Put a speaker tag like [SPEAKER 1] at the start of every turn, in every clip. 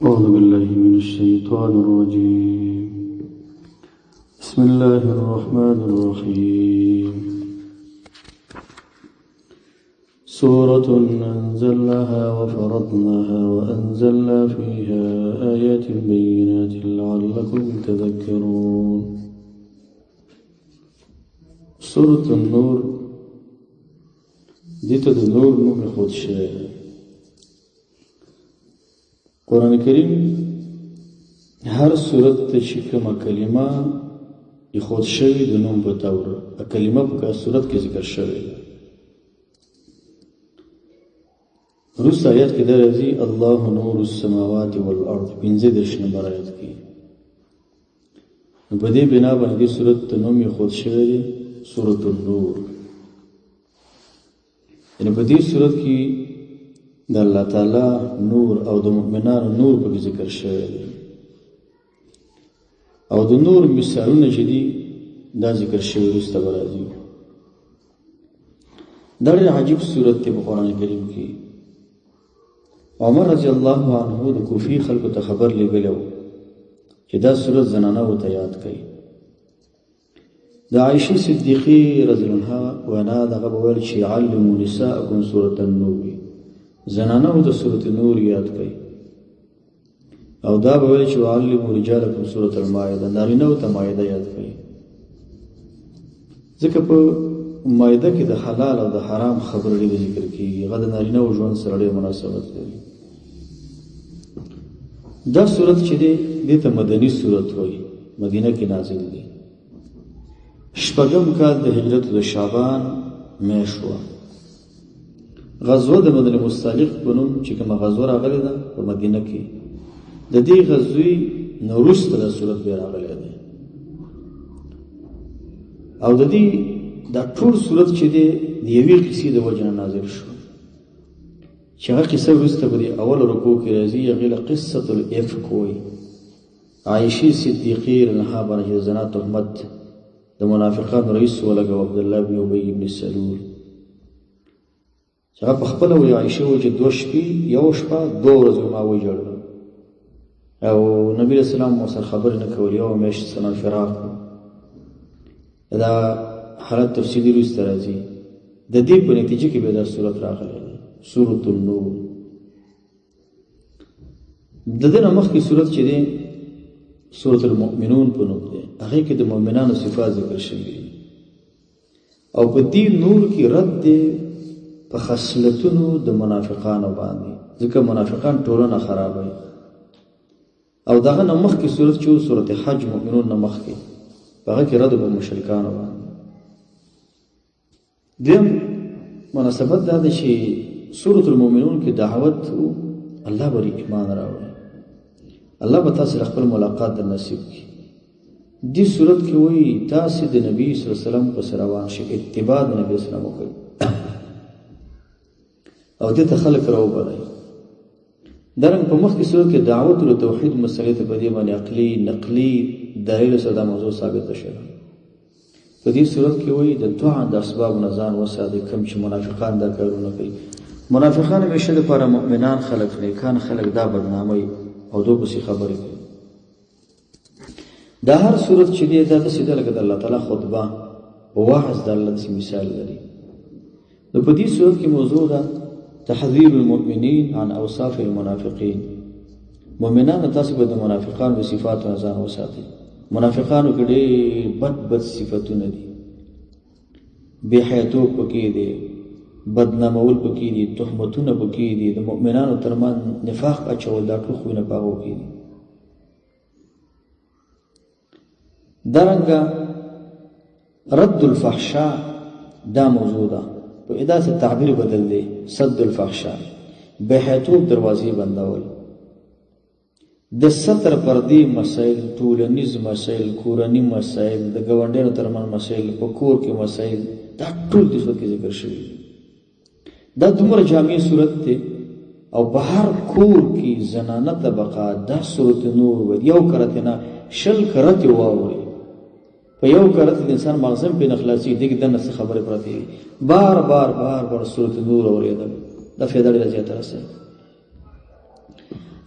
[SPEAKER 1] أعوذ بالله من الشيطان الرجيم. بسم الله الرحمن الرحيم. سورة أنزلناها وفرضناها وأنزلنا فيها آيات بينات لعلكم تذكرون. سورة النور دیتا د نور نوم خود شوی. قرآن کریم هر صورت ته چې کومه کلمه خود شوی د نوم په تور کلمه په صورت کې ذکر شوی. روس آیات کې دا راځي الله نور السماوات والارض 15 نمبر آیات کې. په دې بنا باندې صورت ته نوم خود شوی دی سورۃ النور. یعنی په دې صورت کې د الله تعالی نور او د مؤمنانو نور په ذکر شوی دی او د نور مثالونه چې دي دا ذکر شوی وروسته به راځي. دا ډېر عجیب صورت دی په قرآن کریم کې. عمر رضی الله عنه د کوفي خلکو ته خبر لېږلی و چې دا صورت زنانهو ته یاد کړي. د عایشې صدیقې رضی الله عنها وینا دغه به ویل چې علموا نساءکم سورة النور، زنانهو ته سورة نور یاد کړي. او دا به ویل چې علموا رجالکم سورة المائده، نارینهو ته مائده یاد کړي. ځکه په مائده کې د حلال او د حرام خبرې ډېرې ذکر کېږي. هغه د نارینهو ژوند سره ډېر مناسبت لري. دا صورت چې دی دې ته مدني صورت وایي، مدینه کې نازل دی. شپږم کال د هجرت د شعبان میاشت وه. غزوه د مدینه مستعلق په نوم چې کومه غزوه راغلې ده په مدینه کې، د دې غزوې نه وروسته دا صورت بیا راغلی دی. او د دې دا ټول صورت چې دی د یوې قصې د وجې نه نازل شو چې هغه قصه وروسته په دې اوله رکوع کې راځي. هغې له قصة الافک وایي. عایشې صدیقې رضی الله عنها باندې د زنا تهمت د منافقانو رئیس ولګاو عبدالله بن ابی بن سلول، چې هغه په خپله وایي عایشې وایي چې 2 شپې یو شپه 2 ورځې ما وژړل او نبي علیه السلام مو سره خبرې نه کولې. یوه میاشت سره فراق و. دا حالت تفصیلي وروسته راځي. د دې په نتیجه کې بیا دا صورت راغلی دی سورۃ النور. د دې نه مخکې صورت چې دی سورۃ المؤمنون په نوم دی. هغې کې د مؤمنانو صفات ذکر شوي دي او په دې نور کې رد دی په خصلتونو د منافقانو باندې، ځکه منافقان ټولنه خرابوي. او دغه نه مخکې صورت چې سورۃ حج مؤمنون نه مخکې په هغه کې رد په مشرکانو باندې. دیم مناسبت دا ده چې سورۃ المؤمنون کې دعوت الله به ایمان راوړي، الله به تاسو خپل ملاقات در نصیب کړي. دې صورت کې وایي تاسو د نبی صلی الله علیه وسلم پس روان شئ، اتباع د نبی صلی الله علیه وسلم وکړئ او دې ته خلک راوبلئ. درنګ په مخکې صورت کې دعوت له توحید مسلې ته په دې باندې عقلي نقلي دلیل سره دا موضوع ثابته شوه. په دې صورت کې وایي د طاعت د اسباب نه ځان وساتئ، کوم چې منافقان دا کارونه کوي. منافقان همیشه لپاره مؤمنان خلک نیکان خلک دا بدناموي او دوی پسې خبرې کوي. دا هر صورت چې دی دا داسې ده لکه د الله تعالی خطبه او وعظ د الله داسې مثال لري. نو په دې صورت کې موضوع ده تحذير المؤمنین عن اوصاف المنافقین. مؤمنانو تاسو به د منافقانو د صفاتو نه ځان وساتئ. منافقانو کې ډېر بد صفتونه دي. بې حیاتوب پکې دی، بدنامول پکې دي، تهمتونه پکې دي، د مؤمنانو ترمن نفاق اچول، دا ټول خوونه په هغو کې دي. دارنګه رد الفحشاء دا موضوع ده. په داسې تعبیر بدل دی صد الفحشاء، بې حیاتوب دروازې بندول، د ستر پردې مسایل، ټولنیز مسایل، کورني مسایل، د ګاونډیانو ترمن مسایل، په کور کې مسایل، دا ټول دې صورت کې ذکر شوي. دا دومره جامع صورت دی او په هر کور کې زنانه طبقه دا سورۃ نور و. یو کرته نه 20 کرته واوري، په یو کرته د انسان مغزم په نخلاصي دغه د نس خبره پرته بار بار بار بار سورۃ نور اوریدل. دا فایده ډېره زیاته رسوي.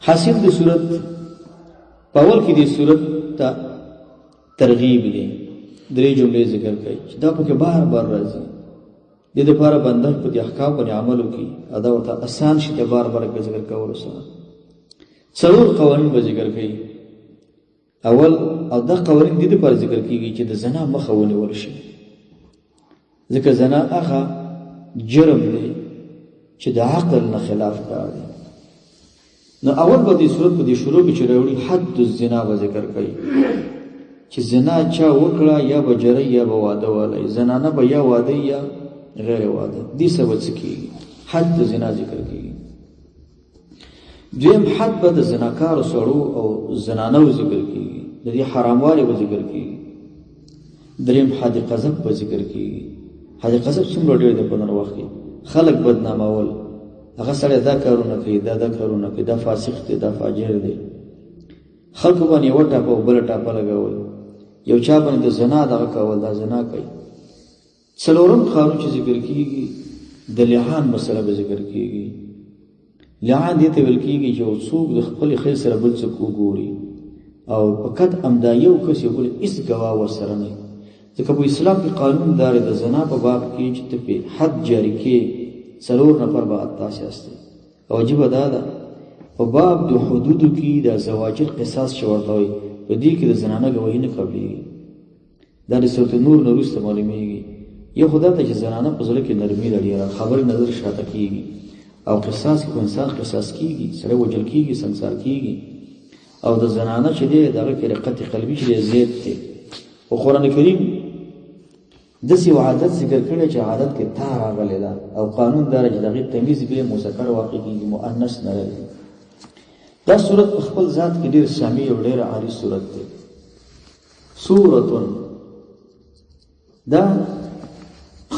[SPEAKER 1] حاصل د صورت په اول کې د صورت ته ترغیب دی، درې جملې ذکر کوي چې دا پکې بار بار راځي. د دې لپاره بنده په دې احکام باندې عمل وکړي، ادا ورته آسان شي. ته بار بار ذکر کول سره څلور قوانین به ذکر کوي. اول او دا قوانین د دې لپاره ذکر کیږي چې د زنا مخه ونیول شي، ځکه زنا هغه جرم دی چې د عقل نه خلاف کار دی. نو اول به دې صورت په دې شروع کې چې راوړي حد الزنا به ذکر کوي چې زنا چا وکړه یا به جری یا به واده والی، زنانه به یا واده یا غیر واده، دې سبب څه کیږي؟ حد د زنا ذکر کیږي. دویم حد به د زناکار سړو او زنانو ذکر کیږي، د دې حراموالي به ذکر کیږي. دریم حد قذف به ذکر کیږي. حد قذف څومره ډېر دی په نن وخت کې، خلک بدنامول، هغه سړی دا کارونه کوي، دا کارونه کوي، دا فاسق دی، دا فاجر دی، خلکو باندې یوه ټاپه او بله ټاپه لګول، یو چا باندې د زنا دغه کول، دا زنا کوي. څلورم قانون چې ذکر کیږي د لعان مسله به ذکر کیږي. لعان دې ته ویل کیږي چې څوک د خپلې ښځې سره بل څوک وګوري او فقط همدا یو کس یې بل هېڅ ګواه ورسره نه وي. ځکه په اسلام کې قانون دار د زنا په باب کې چې ته پې حد جاري کې 4 نفر به تاسې هستئ. او عجیبه دا ده په باب د حدودو کې د زواجر قصاص چې ورته وایي په دې کې د زنانه ګواهي نه قبلېږي. دا د سورة نور نه وروسته معلومېږي. یو خو دا ته چې زنانه په زړه کې نرمي لري، خبرې نظر شاته کېږي او قصاص کې انسان قصاص کېږي، سړی وجل کېږي، سنګسار کېږي. او د زنانه چې دی دغه کې رقت قلبي چې دی زیات دی. او قرآن کریم داسې یو عادت ذکر کړی چې عادت کې تا راغلی ده او قانون داره چې د هغې تمیز بیا مذکر واقع کېږي، مؤنث نه لري. دا صورت په خپل ذات کې ډېر سامي او ډېر عالي صورت دی. سورتون دا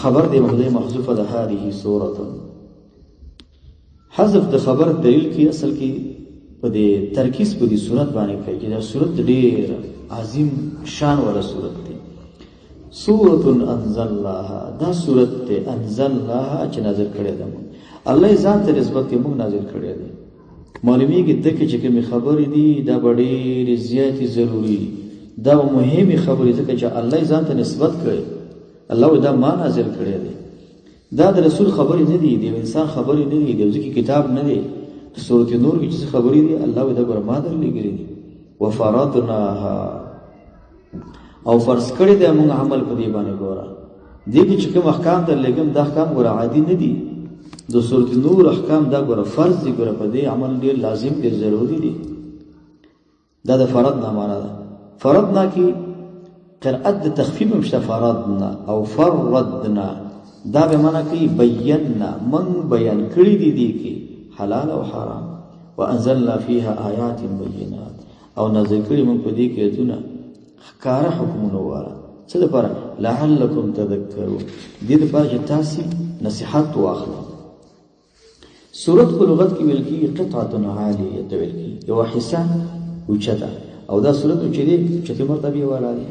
[SPEAKER 1] خبر دی مبتدأ محذوفه ده، هذه سورتون. حذف د خبر دلیل کې اصل کې په دې ترکیز په دې صورت باندې کوي چې دا صورت ډېر عظیم شان والا صورت دی. سورتون انزلناها، دا صورت دی انزلناها چې نازل کړی ده موږ. الله ځان ته نسبت کې موږ نازل کړی دی. معلومیږي دغه چې کومې خبرې دي دا به ډېرې زیاتې ضروري دي، دا به مهمې خبرې ځکه چې الله ځان ته نسبت کړی. الله دا ما نازل کړی دی. دا د رسول خبرې نه دي، د انسان خبرې نه دي، د ځکه کتاب نه دی. سورۃ نور کې چې خبرې دي الله دا ګور ما درلېږلي دي. وفرضناها، او فرض کړی دی موږ عمل په دې باندې. ګوره دې کې چې کوم احکام درلېږم دا احکام ګوره عادي نه دي. د سورۃ نور احکام دا ګوره فرض دي، ګوره په دې عمل ډېر لازم دي، ضروري دي. دا د فرضنا معنا ده. فرضنا کې قرأت د تخفیف هم شته، فرضنا او فرضنا دا به معنا کوي بینا، من بیان کړی دي دې کې حلال او حرام. وانزلنا فيها آیات بینات، او نازل کړي موږ په دې کې آیتونه ښکاره حکمونه واره. څه لپاره؟ لعلکم تذکرون، دې لپاره چې تاسې نصیحت واخلئ. سورت په لغت کې ویل کېږي قطعة عالیه ته ویل کېږي، یوه حصه اوچته. او دا سورت چې دی اوچتې مرتبې والا دی،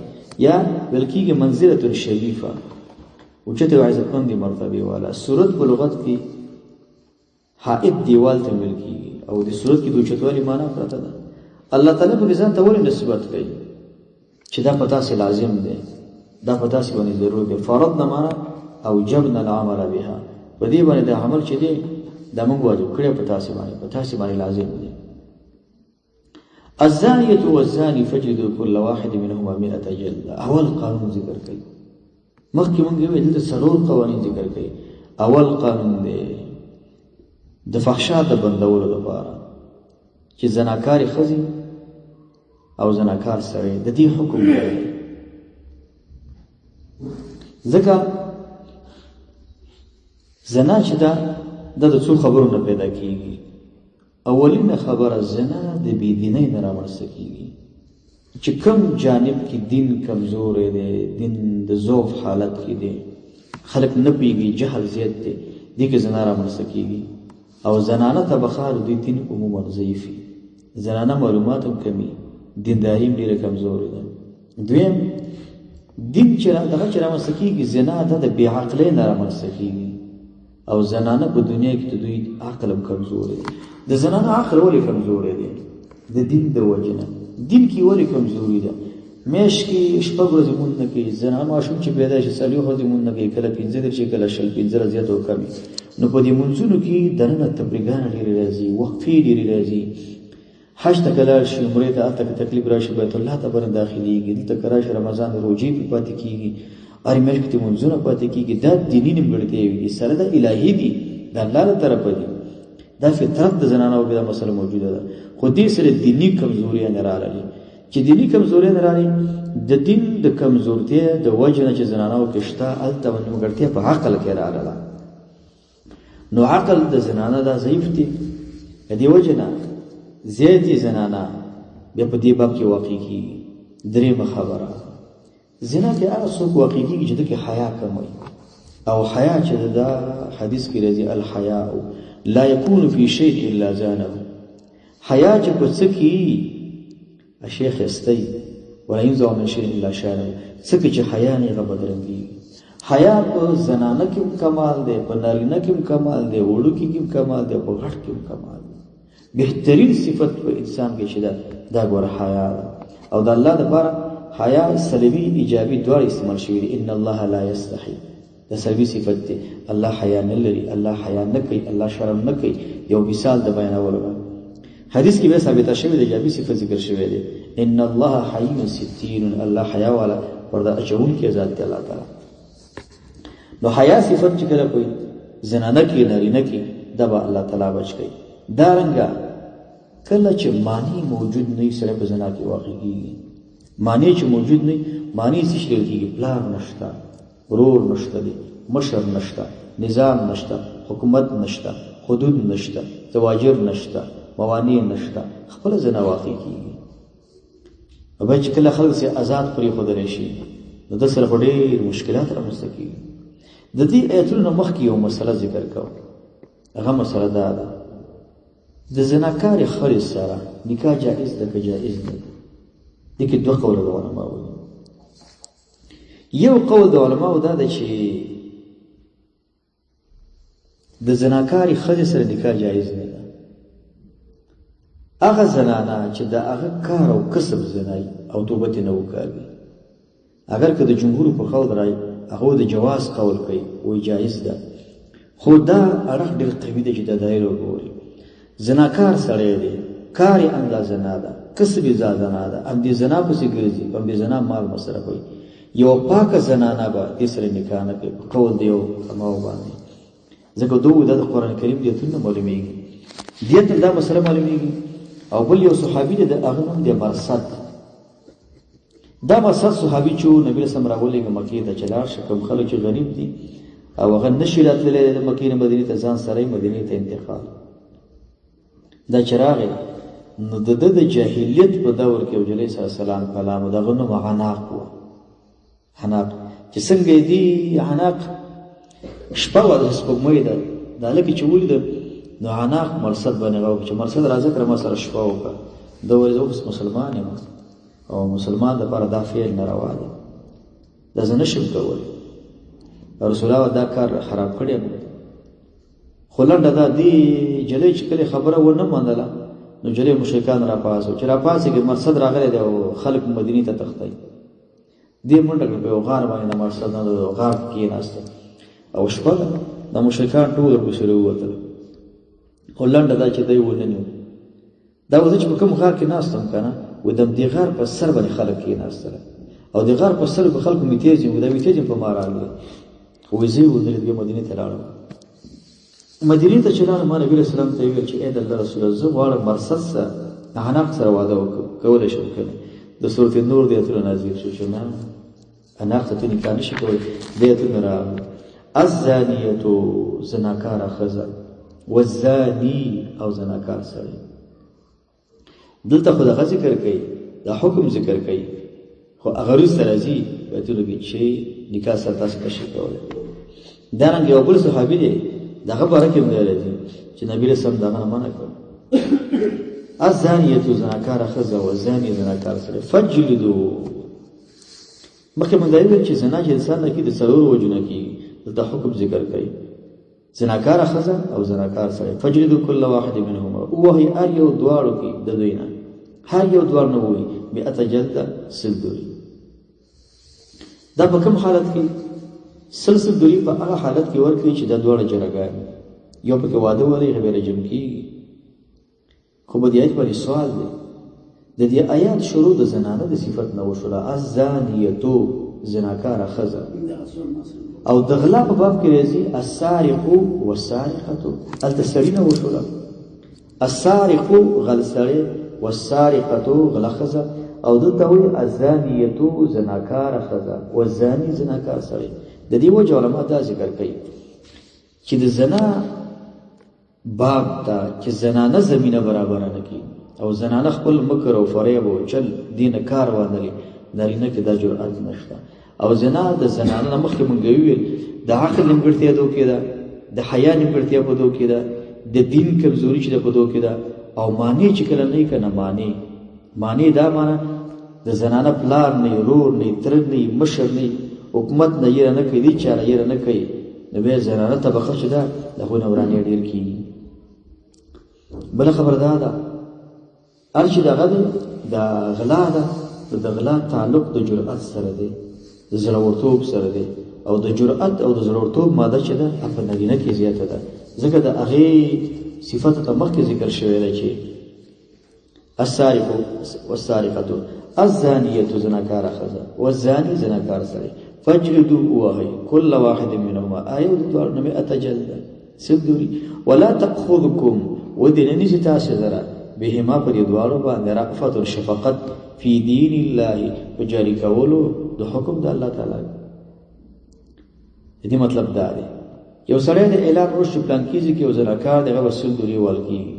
[SPEAKER 1] یا ویل کېږي منزلة شریفه، اوچتې او عزتمندې مرتبې والا. سورت په لغت کې حائط دیوال ته ویل کېږي، او د سورت کې د اوچتوالي معنا پرته ده. الله تعالی په ځان ته ولې نسبت کوي چې دا په تاسې لازم دی، دا په تاسې باندې ضروري دی. فرضنا معنا اوجبنا العمل بها، په دې باندې د عمل چې دی دا موږ واجب کړی په تاسې باندې، په تاسې باندې لازم دی. الزانیة والزاني فاجلدوا كل واحد منهما 100 جلدة. اول قانون ذکر کوي. مخکې موږ ویل دلته 4 قوانین ذکر کوي. اول قانون دی د فحشا د بندولو لپاره چې زناکارې ښځې او زناکار سړی د دې حکم کوي. ځکه زنا چې دا د څو خبرو نه پیدا کېږي. اولینه خبره زنا د بېدینۍ نه رامنځته کېږي چې کوم جانب کې دین کمزوری دی، دین د ضعف حالت کې دی، خلک نه پوهېږي، جهل زیات دی، دې کې زنا رامنځته کېږي. او زنانه طبقه د دین عموما ضعیفي، زنانه معلومات هم کمی، دینداري هم ډېره کمزورې ده. دویم دین چې دغه چې رامنځته کېږي زنا دا د بېعقلۍ نه رامنځته کېږي. او زنانه په دنیا کې د دوی عقل هم کمزوری دی. د زنانه عقل ولې کمزوری دی؟ د دین د وجې نه. دین کې ولې کمزوري ده؟ میاشت کې شپږ ورځې مونځ نه کوي. زنانه ماشوم چې پیدا شي څلوېښت ورځې مونځ نه کوي، کله پنځه دېرش، کله شل، پنځه زیات او کم. نو په دې مونځونو کې دننه تفریګانې ډېرې راځي، وقفې ډېرې راځي. حج ته که لاړ شي، عمرې ته هلته که تکلیف راشي، بیت الله ته به نه داخلېږي. دلته که راشي رمضان روژې پرې پاتې کېږي، هرې میاشت کې مونځونه پاتې کېږي. دا دیني نیمګړتیاوې دي، سره دا الهي دي، د الله له طرفه دي. دا فطرت د زنانو کې دا مسله موجوده ده. خو دې سره دیني کمزوریانې راغلي. چې دیني کمزوریانې راغلي، د دین د کمزورتیا د وجې نه چې زنانو کې شته، هلته نیمګړتیا په عقل کې راغله. نو عقل د زنانه دا ضعیف دی. د دې وجې نه زیاتې زنانه بیا په دې باب کې واقع کېږي. درېیمه خبره، زنا کې هغه څوک واقع کېږي چې دکې حیا کم وي. او حیا چې دا حدیث کې راځي، الحیاء لا یکون فی شیء الا زانه. حیا چې په څه کې شیخ استی ولا ينزع من شيء الا شانه. څه کې چې حیا نه هغه بدرنګېږي. حیا په زنانه کې کمال دی، په نارینه کې کمال دی، وړو کې کمال دی، په غټ کې کمال دی. بهترین صفت په انسان کې چې دا ګوره حیا ده. او د الله لپاره حیا سلبي ایجابي دواړه استعمال شوي دي. ان الله لا یستحي، دا سلبي صفت دی. الله حیا نه لري، الله حیا نه کوي، الله شرم نه کوي. یو مثال د بیانولو حدیث کې به ثابته شوی دی، ایجابي صفت ذکر شوی دی. ان الله حی ستیر، الله حیا والا پرده اچونکی ذات دی الله تعالی. نو حیا صفت چې کله کوي زنانه کې نارینه کې، دا به الله تعالی بچ کوي. دارنګه کله چې معنی موجود نه سره په زنا کې واقع کېږي. معنی چې موجود نه، معنی څه شی کېږي؟ پلار نشته، ورور نشته دی، مشر نشته، نظام نشته، حکومت نشته، حدود نشته، زواجر نشته، موانع نشته، خپل زنا واقع کېږي. او بیا چې کله خلک سي آزاد پرېښودلی شي، نو د سره خو ډېر مشکلات رامنځته کېږي. د دې ایتونو مخکې یو مسله ذکر کوم. هغه مسله دا ده، د زناکارې ښځې سره نکاح جایز ده که جایز نه ده؟ دې کې دوه قوله د علماو دي. یو قول د علماو دا ده چې د زناکارې ښځې سره نکاح جایز نه ده. هغه زنانه چې د هغه کار او کسب زنایي او توبه ترې نه وکاږي، اگر که د جمهور په قول رایي، هغه د جواز قول کوي، وایي جایز ده. خو دا اړخ ډېر قوي دی چې د دایره وګوري. زناکار سړی دی، کار یې اندازه نه ده، کسب یې زیاده نه ده، همدې زنا پسې ګرځي، په همدې زنا مال مصرفوي. یو پاکه زنانه به دې سره نکاح نه کوي په قول د یو علماو باندې. ځکه دوی دا د قرآن کریم دې ایتونه معلومېږي، دې ته دا مسله معلومېږي. او بل یو صحابي دی، د هغه نوم دی مرصد. دا مرصد صحابي چې نبي رسول الله راولېږه مکې ته چې لاړ شي، کوم خلک چې غریب دي او هغه نشي راتللی د مکې نه مدینې ته، ځان سره یې مدینې ته انتقال. دا چې راغی، نو د ده د جاهلیت په دور کې یو جلی صلی الله علیه وسلم کلام و، د هغه نوم عناق و. عناق چې څنګه یې دي عناق شپه وه، د سپوږمۍ ده، دا هلکې چې ولیده، نو عناق مرصد باندې غږ وکړه چې مرصد راځه کړه ما سره شپه وکړه. ده ویل زه اوس مسلمان یم، او مسلمان دپاره دا فعل ناروا دی، دا زه نشم کولی. رسول الله دا کار خراب کړی یم. خو لنډه دا دې جلۍ چې کلې خبره ونه منله، نو جلۍ مشرکان را پاسو چې را پاسېږي مرصد راغلی دی او خلک مدینې ته تښتئ. دې منډه کړه په یو غار باندې، د مرصد نه د غار کې کېناسته او شپه ده، د مشرکان ټول ورپسې راووتل. خو لنډه دا چې دی وننیو. دا وزه چې په کوم غار کې ناستم که نه، و د همدې غار په سر باندې خلک کېناستله، او د غار په سر په خلکو مې تیز یم، دا مې تیز یم په ما راغلی. خو وایي زه یې ونلید، بیا مدینې ته لاړم. مدینې ته چې لاړم، ما نبي علیه السلام ته یې وویل چې ای د الله رسوله، زه غواړم مرصد سره عناق سره واده وکړم، کولی شم که نه؟ د سورت نور د ایتونه نازل شو چې نه، عناق ته ته نکاح نشي کولی. د ایتونه راغلل، الزانیة زناکاره ښځه، والزاني او زناکار سړی. دلته خو دغه ذکر کوي، دا حکم ذکر کوي، خو هغه وروسته راځي په ایتونو کې چې نکاح سره تاسو نشئ کولی. دارنګه یو بل صحابي دی، دغه باره کې هم دی راځي چې نبي رسول الله دغه نه منع کړ. الزانیة زناکاره ښځه، والزاني زناکار سړی، فجلدوا. مخکې موږ دا ویل چې زنا چې انسان نه کېږي د څلورو وجو نه کېږي. دلته حکم ذکر کوي زناکار ښځه او زناکار سړی. فجلدوا كل واحد منهما، ووهئ هر یو دواړو کې د دوی نه، هر یو دواړو نه ووهئ 100 جلده، سل دوری. دا په کوم حالت کې؟ سل دوری په هغه حالت کې ورکړي چې دا دواړه جرګان یو پکې واده ولري، هغه به رجم کېږي. خو په دې آیت باندې سوال دی، د دې آیات شروع د زنانه د صفت نه وشوله، الزانیتو زناکاره ښځه، او د غلا په باب کې راځي السارق والسارقه، هلته سړي نه وشوله. السارق غل سړی، والسارقه غلا ښځه، او دلته وایي الزانیتو زناکاره ښځه، والزاني زناکار سړی. د دې وجه علما دا ذکر کوي چې د زنا باب ته چې زنانه زمینه برابره نه کړي او زنانه خپل مکر او فریب او چل دینه کار وانلي، نارینه کې دا جرأت نشته. او زنا د زنانه نه مخکې مونږ ویل د عقل نیمګړتیا دوکې ده، د حیا نیمګړتیا په دوکې ده، د دین کمزوري چې ده په دوکې ده، او معنی چې کله نه وي که نه معنی دا معنی د زنانه پلار نه وي، رور نه وي، تره نه وي، مشر نه وي، حکومت نه یېره نه کوي، دې چا نه یېره نه کوي، نو بیا زنانه طبقه چې ده د هغوی نه ورانې ډېر کېږي. بله خبره دا ده هر چې دغه دی د غلا ده، د غلا تعلق د جرأت سره دی، د زړورتوب سره دی، او د جرأت او د زړورتوب ماده چې ده په نارینه کې زیاته ده، ځکه د هغې صفت ته مخکې ذکر شوی دی چې السارق والسارقه الزانیه زناکاره ښځه والزاني زناکار سړی فجلدوا ووهئ كل واحد منهما آیه د دواړو نه 100 جلده، سل دوری. ولا تأخذکم ودې نه نیسي تاسې لره بهما په دې دواړو باندې رأفت شفقت فی دین الله په جاري کولو د حکم د الله تعالی. دې مطلب دا دی یو سړی د اعلان وشو پلان کیږي کې یو زناکار دغه وسل دوری ول کیږي،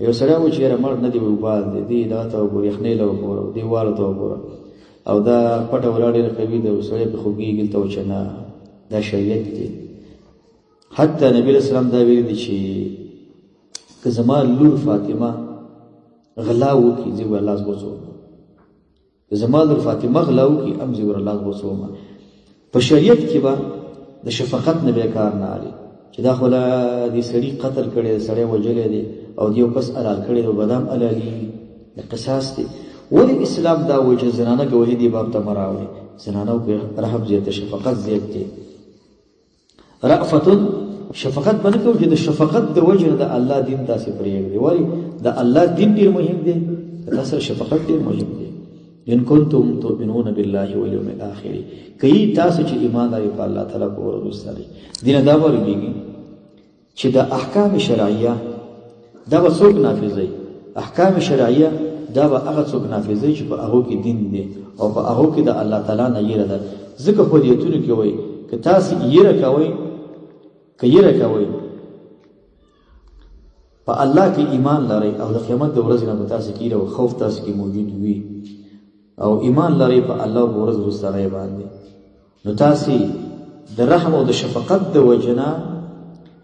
[SPEAKER 1] یو سړی و چې مړ نه دی وبال دی دا ته وګوري، یخنۍ له وګوره، دیوالو ته وګوره، او دا پټه ولاړ ډېره قوي ده، سړی پرې خوږېږي ته چې نه دا شریعت دی. حتی نبي علیه السلام دا ویلي دي چې که زما لور فاطمه غلا وکړي زه به الله وبخښم، که زما لور فاطمه غلا وکړي هم زه به الله وبخښم. په شریعت کې به د شفقت نه بیا کار نه اخلي چې دا خو دې سړي قتل کړی دی، سړی وژلی دی او د یو کس حلال کړی دی او بدام حلالي د قصاص دی. ولې اسلام دا وایي چې زنانه ګواهي دې باب ته مه راوړئ؟ زنانو کې رحم زیات دی، شفقت زیات دی. رأفتن شفقت به نه کوو چې د شفقت د وجه نه د الله دین تاسې پرېږدئ، ولې د الله دین ډېر مهم دی، که تاسو سره شفقت ډېر مهم دی. ان کنتم تؤمنون بالله والیوم الاخر، کوي تاسو چې ایمان لرئ په الله تعالی په ورځ وروستۍ. دینه دا معلومیږي چې د احکام شرعیه دا به څوک نافظوي؟ احکام شرعیه دا به هغه څوک نافظوي چې په هغو کې دین دی او په هغو کې د الله تعالی نه یېره ده. ځکه په دې ایتونو کې وایي که تاسې یېره کوئ، که یېره کوئ په الله کې ایمان لرئ او د قیامت د ورځې نه به تاسې کې یېره او خوف تاسې کې موجود وي او ایمان لرئ په الله په ورځ وروستۍ باندې، نو تاسې د رحم او د شفقت د وجه نه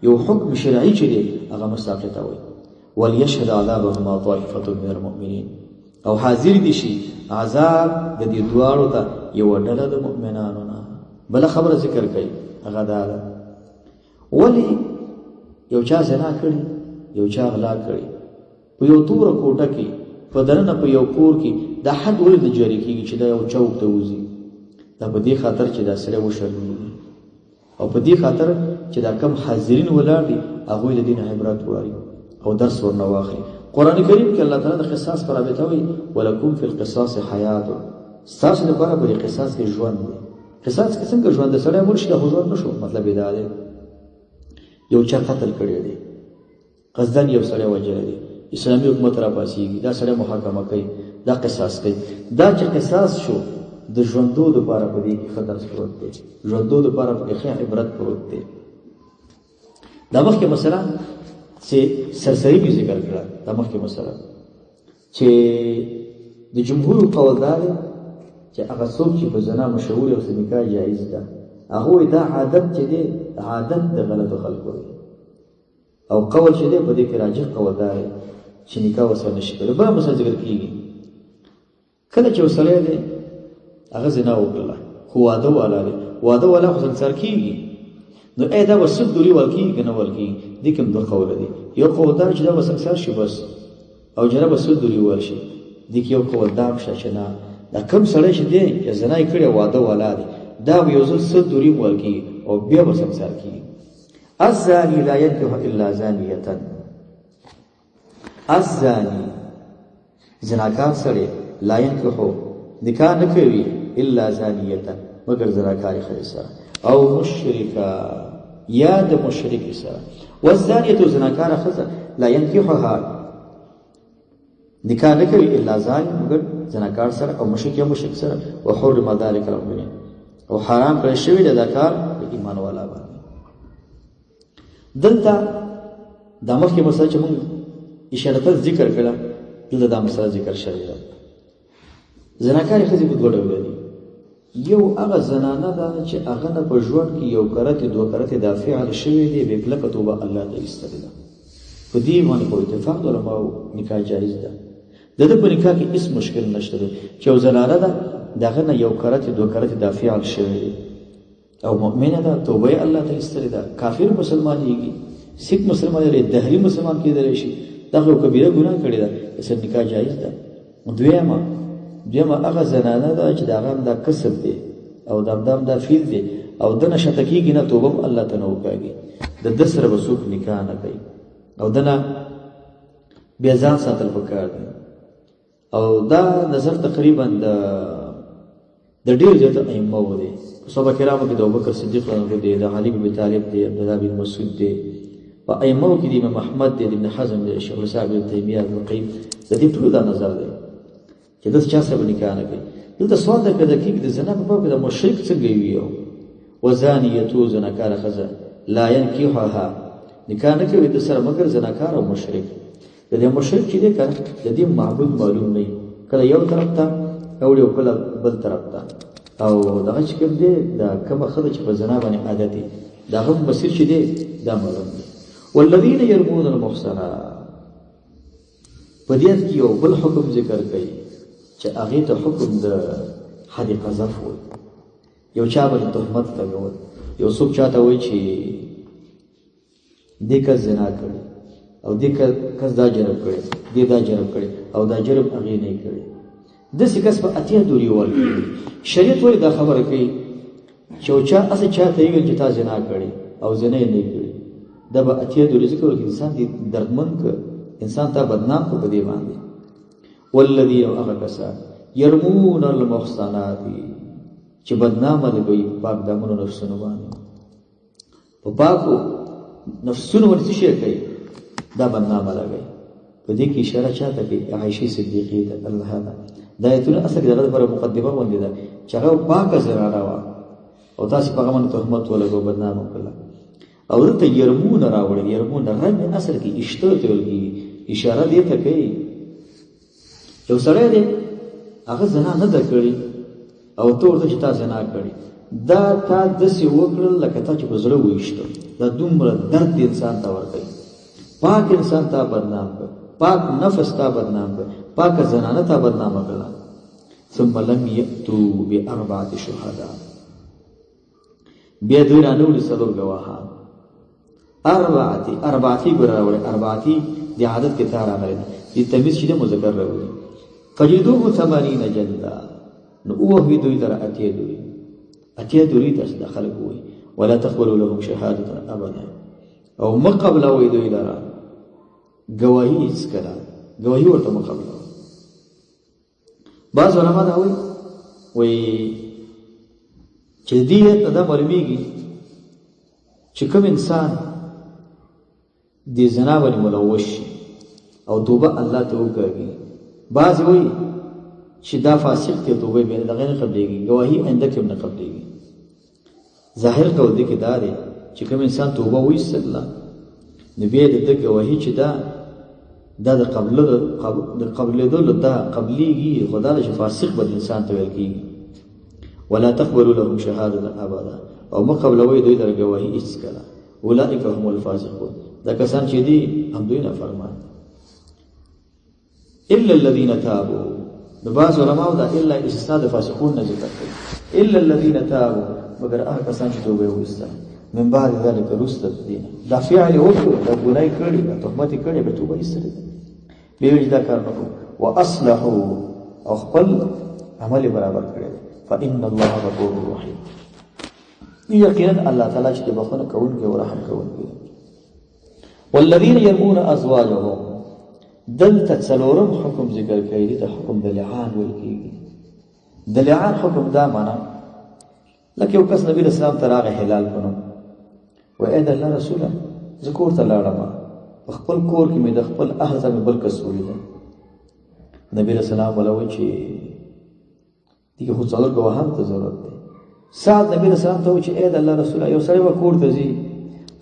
[SPEAKER 1] یو حکم شرعي چې دی هغه مه ساقطوئ. وليشهد عذابهما طائفة من المؤمنین، او حاضر دي شي عذاب د دې دواړو ته یوه ډله د مؤمنانو نه. بله خبره ذکر کوي هغه دا ده ولې یو چا زنا کړي، یو چا غلا کړي، په یو توره کوټه کې په دننه په یو کور کې دا حد ولې نه جاري کېږي چې دا یو چوک ته وځي؟ دا په دې خاطر چې دا سړی وشرمېږي او په دې خاطر چې دا کم حاضرین ولاړ دي هغوی له دې نه عبرت واخلي او درس ورنه واخلي. قرآن کریم کې الله تعالی د قصاص پر رابطه وایي ولکم فی القصاص حیات، ستاسو لپاره په دې قصاص کې ژوند دی. قصاص کې څنګه ژوند دی؟ سړی مړ شي دا خو ژوند نه شو، مطلب یې دا دی یو چا قتل کړی دی، قصدن یو سړی وژلی دی، اسلامي حکومت را پاسېږي، دا سړی محاکمه کوي، دا قصاص کوي. دا چې قصاص شو د ژوندو دپاره په دې کې ښه درس پروت دی، ژوندو دپاره په کې ښه عبرت پروت دی. دا مخکې مثلا چې سرسري مې ذکر کړه، دا مخکې مثلا چې د جمهور قول دا دی چې هغه څوک چې په زنا مشهور او نکاح جایز ده، هغوی دا عادت چې دی عادت د غلطو خلکو دی، او قول چې دی په دې کې راجح قول دا دی چې نکاح ورسره نشي کولی. بله مثلا ذکر کېږي کله چې یو سړی دی هغه زنا وکړله خو واده والا دی، واده والا خو سنګسار کېږي، نو دا به سود دوری ورکېږي که نه ورکېږي؟ دې کې هم دوه قوله دي. یو قول دا چې دا به سکسر شي بس او جره به سود دوری ورشي. دې کې یو قول دا هم شته چې نه، دا کوم سړی چې دی چې زنا یې کړې واده والا دی، دا به یو ځل سود دوری ورکېږي او بیا به سکسر کېږي. الزاني لا ينكح الا زانیة. الزاني زناکار سړی لا ينكح نکاح نه کوي الا زانیة مگر زناکاري ښځې سره او مشرکه یا د مشرکې سره. والزانیة زناکاره ښځه لا ينكحها نکاح نه کوي الا زاني مگر زناکار سره او مشرک یا مشرک سره. وحرم ذلك المؤمنين او حرام کړی شوی دی دا کار د ایمان والا باندې. دلته دا مخکې مسله چې موږ اشارتا ذکر کړه، دلته دا مسله ذکر شوې ده. زناکارې ښځې په دوه ډوله دي. یو هغه زنانه ده چې هغه نه په ژوند کې یو کرتې دوه کرتې دا فعل شوی دی، بې کلکه توبه الله ته ایستلې ده. په دې باندې په اتفاق د علماو نکاح جایز ده. د ده په نکاح کې هېڅ مشکل نشته دی چې یو زنانه ده د هغه نه یو کرتې دوه کرتې دا فعل شوی دی او مؤمنه ده، توبه یې الله ته ایستلې ده، کافر مسلمانېږي، سیک مسلمانېږي، دهري مسلمان کېدلی شي، دا خو کبیره ګناه کړې ده، اصل نکاح جایز ده. دویمه هغه زنانه ده چې د هغه هم دا کسب دی او د همدا هم دا فیل دی او ده نه شته کېږي نه، توبه هم الله ته نه وکاږي، د ده سره به څوک نکاح نه کوي او ده نه بیا ځان ساتل پکار دی. او دا نظر تقریبا د ډېر زیاتو ائمهو دی. صحابه کرامو کې د ابوبکر صدیق رضی دی، د علي بن ابي طالب دی، عبدالله بن مسعود دی. په ائمهو کې د امام احمد دی، د ابن حزم دی، شیخ الاسلام ابن تیمیه، ابن القیم، د دې ټولو دا نظر دی چې داسې چا سره به نکاح نه کوي. دلته سوال دا پیدا کېږي د زنا په باب کې د مشرک څنګه وي؟ وزانیة زناکاره ښځه لا ينکحها نکاح نه کوي د سره مګر زناکار او مشرک. د دې مشرک چې دی که د دې معبود معلوم نه وي، کله یو طرف ته اوړي او کله بل طرف ته، او دغه چې کوم دی دا کومه ښځه چې په زنا باندې عادت دی د هغه مسیر چې دی دا معلوم دی. والذین یرمون المحصنات په دې کې یو بل حکم ذکر کوي چې هغې ته حکم د حد قذف وایي. یو چا باندې تهمت لګول، یو څوک چاته وایي چې دې کس زنا کړی او دې کس دا جرم کړی، دې دا جرم کړی او دا جرم هغې نه کړی، داسې کس په اتیا دورې ورکوي. شریعت ولې دا خبره کوي چې یو چا هسې چاته یې ویل چې تا زنا کړی او زنا یې نه کړی، دا به اتیا دورې ځکه ورکوي انسان دې دردمند که انسان ته بدنام که په دې باندې. والذین هغه کسان یرمون المحصنات چې بدنامه لګوي پاک دامنو نفسونو باندې، په پاکو نفسونو باندې څه شی کوي؟ دا بدنامه لګوي. په دې کې اشاره چاته کوي؟ عایشې صدیقې ته الله تعالی. دا ایتونه اصل کې دغه لپاره مقدمه غوندې ده چې هغه پاکه زنانه وه او تاسې په هغه باندې تهمت ولګو، بدنامه کړله او دلته یرمون راوړی. یرمون رمي اصل کې اشته ته ویل کېږي، اشاره دې ته کوي یو سړی دی هغه زنا نه ده کړې او ته ورته چې تا زنا کړې، دا تا داسې وکړل لکه تا چې په زړه وایشته. دا دومره درد د انسان ته ورکوي. پاک انسان تا بدنام کړ، پاک نفس تا بدنام کړ، پاک زنانه تا بدنامه کړه. ثم لم یأتوا بأربعة شهداء بیا دوی رانوړي څلور ګواهان. اربعتی ګوره راوړي، اربعتی د عادت کې تا راغلی ده، د تمیز چې د مذکر راوړي. فجلدوه 80 جلده نو ووهوي دوی لره اتیا دوی ته د خلک ووایي. ولا تقبلوا لهم شهادة ابدا او مه قبلوئ دوی لره ګواهي هېڅکله، ګواهي ورته مه قبلوئ. بعض علما دا وایي چې د دې نه دا معلومیږي چې کوم انسان د زنا باندې ملوث شي او توبه الله ته وکړي، بعض وایي چې دا فاسق دی، توبه یې دغه نه قبلېږي، ګواهي آینده کې هم نه قبلېږي. ظاهر قول دی کې دا دی چې کوم انسان توبه وایستله نو بیا د ده ګواهي چې دا د قبلېدلو دا قبلېږي، خو دا ده چې فاسق به انسان ته ویل کېږي. ولا تقبلوا لهم شهادة ابدا او مه قبلوئ دوی لره ګواهي هېڅکله. اولئک هم الفاسقون دا کسان چې دي هم دوی نافرمان. الا الذين تابوا نو بعض علماو دا الا استثناء د فاسقون نه ذکر کوي. الا الذين تابوا مگر هغه کسان چې توبه وایسته. من بعد ذلك رسل الدين دا فعل وکړو دا ګناه کړی دا تهمت کړی به توبه ایستلی بیا ویل دا کار نکړو واصلحوا او خپل عمل برابر کړی فإن الله غفور رحیم یقینا الله تعالی چې بخښنه کوونکی او رحم کوونکی والذین يرمون ازواجهم دلته څلورم حکم ذکر کوي د حکم د لعان ویل کېږي د لعان حکم دا معنا لکه یو کس نبی اسلام ته راغی حلال کړو و اې د الله رسوله زه کور ته لاړم په خپل کور کې مې د خپل اهل ته مې بل کس ولیدل نبی اسلام ولوي چې دغه خو څلور ګواهان ته ضرورت دی سعد نبی اسلام ته و چې اې د الله رسوله یو سړی به کور ته ځي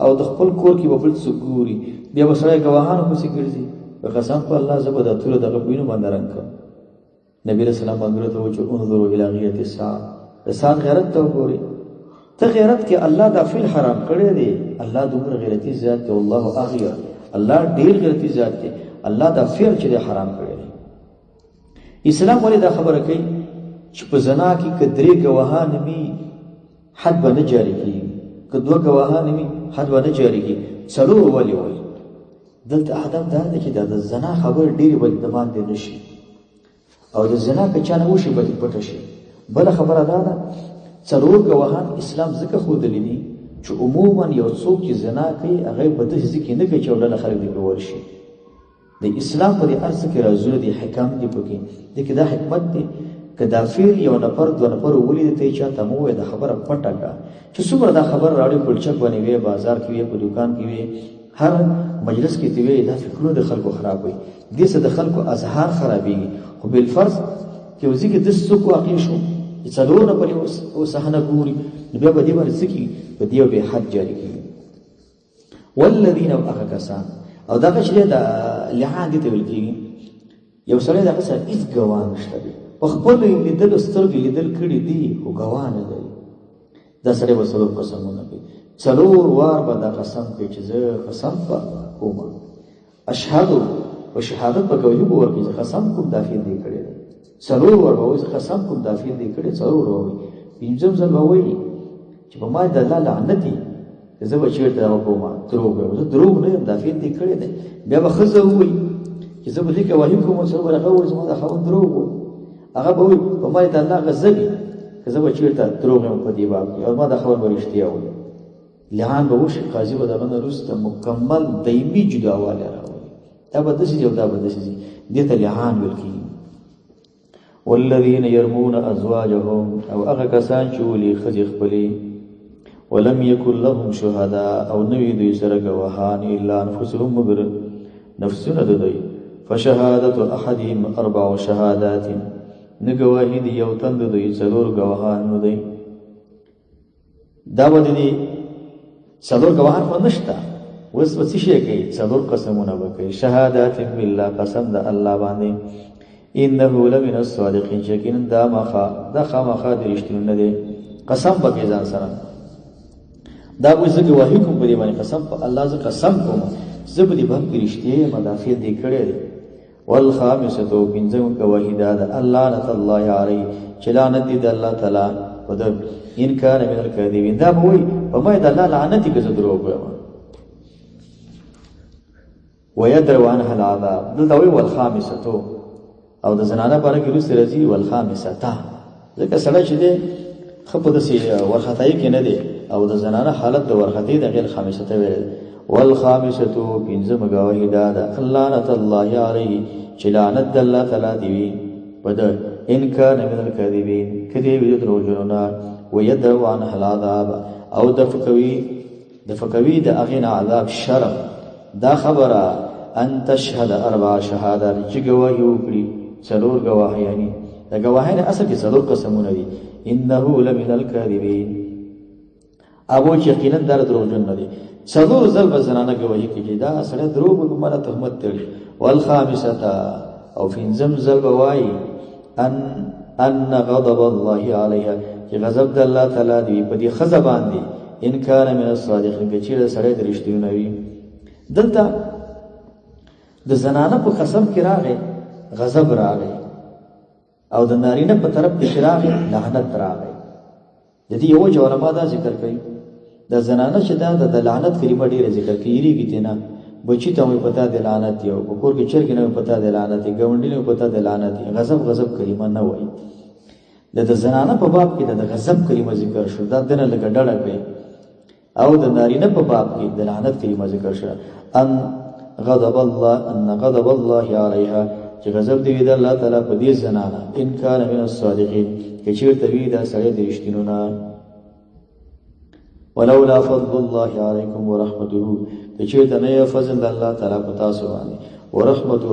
[SPEAKER 1] او د خپل کور کې به بل څه ګوري بیا به سړی ګواهانو پسې ګرځي په قسم په الله زه به دا ټوله دغه وینو باندې رنګ کړم نبی اسلام باندې ته و چې انظروا الى غیرت الساعه د سات غیرت ته وګوري ته غیرت کې الله دا فعل حرام کړی دی الله دومره غیرتی ذات دی الله اغیر الله ډیر غیرتی ذات دی الله دا فعل چې حرام کړی دی اسلام ولې دا خبره کوي چې په زنا کې کدرې گواهان می حد به نه جاری کیږي کدوه گواهان می حد به نه جاری کیږي څلور ولې وایي دلته ادم دا دی چې د زنا خبر ډیر بل دمان دی نشي او د زنا که چانه وشي به پټ شي بل خبره دا ده څلور گواهان اسلام ځکه ښودلی دي چې عموما یو څوک چې زنا کوي هغه به داسې ځکه نه کوي چې ډله خلک دې ورشي د اسلام په دې ارڅ کې رازونه دي حکم دي پکې د کې دا حکمت دی که دا فعل یو نفر دو نفر ولید ته چا ته مو دا خبره پټه کا چې څومره دا خبر راړي پلچک باندې وي بازار کې وي په دکان کې وي هر مجلس کې دی دا فکرونه د خلکو خراب وي دې څه د خلکو اظهار خرابېږي خو بل فرض کې وځي کې د څوک واقع شو څلور نفر او صحنه ګوري بیا به دې باندې سکی په دې به حد جاری کیږي والذین اخکسان او دا چې دا لعان دي ته ویل کیږي یو سره دا څه هیڅ ګواه نشته په خپل لیدل سترګې لیدل کړي دي او ګواه نه دی دا سره وسلو قسمونه کوي څلور وار به دا قسم کوي چې زه قسم کوم اشهد او شهادت په کوي ورکړي قسم کوم داخل دی کړي څلور ور به زه قسم کوم داخل دی کړي څلور وي پنځم ځل به وایي چې په ما د الله لعنت دي زه به چیرته کوم دروغ زه دروغ نه داخل دی کړي دی بیا به خزه وي چې زه به دې کوي کوم څلور هغه وایي زما د خاون دروغ هغه به وي په ما د الله غضبي زه به چیرته دروغ هم په دی باندې او ما د خبر ورشتیا وي لعان به وشي قاضي به دغه وروسته مکمل دایمي جداواله راوړي دا به داسې یو دا به داسې دې ته لعان ویل کېږي والذین يرمون ازواجهم او هغه کسان چې ولي ښځې خپلې ولم يكن لهم شهداء او نوي دوی سره ګواهان الا انفسهم مگر نفسونه د دوی فشهادة احدهم 4 شهادات نه ګواهي د یو تن د دوی څلور ګواهان نو دی دا ودی دي څلور ګواهان خو نشته اوس په څه شي کوي څلور قسمونه وکړي شهادات بالله قسم د الله باندې انه لمن الصادقین یقینا دا خامخا د رښتینو نه دی قسم به ځان سره دا به زه ګواهي کوم په دې باندې قسم په الله زه قسم کوم زه به دې باندې رښتیا مدافع دې کړې والخامسه بنځم گواهی دا الله نت الله علی چلانت دې الله تعالی ود ان کان من الکاذبین دا وای په ما د الله لعنت کې زه دروغ وایم ويدروا عنها العذاب دلته وی والخامسه او د زنانه باره کې رسې راځي والخامسه ځکه سړی چې دی خپه د سي ورختای کې نه دی او د زنانه حالت د ورختای د غیر خامسه ته ویل والخامسه بنځم گواهی دا الله نت الله علی چلانت الله تعالی دی پد ان کان من الکاذبین کدی وی دروژنونه ويدروا عنها العذاب او دفقوی د اغین عذاب شرم دا خبره ان تشهد 4 شهادات چې گواهی وکړي څلور گواهی یعنی دا گواهی نه اصل کې څلور قسمونه دي انه لمن الكاذبین ابو یقینا در دروژن نه دي څلور ځل به زنانه گواهی کوي دا سره دروغ په معنی تهمت تړي والخامسه او فين زمزل بوای ان غضب الله عليها چې غضب د الله تعالی دی په دې خزه باندې ان کان من الصادقین چې سره د رښتینو وي دلته د زنانه په قسم کې راغی غضب راغی او د نارینه په طرف کې راغی لعنت راغی د دې یو علماء دا ذکر کوي د زنانه چې دا د لعنت کلمه ډیره ذکر کیږي کیته نه بچی ته مې پتا د لعنت یو کور کې چرګ نه پتا د لعنت ګاونډي نه پتا د لعنت غضب کلمه نه وای د زنانه په باب کې د غضب کلمه ذکر شو دا دنه لګ ډډه کوي او د نارینه په باب کې د لعنت کلمه ذکر شو ان غضب الله علیها چې غضب دی د الله تعالی په دې زنانه ان کان من الصادقین چې چیرته وی دا سړی د رښتینو نه ولولا فضل الله علیکم ورحمته چې چیرته نه فضل الله تعالی په تاسو باندې ورحمته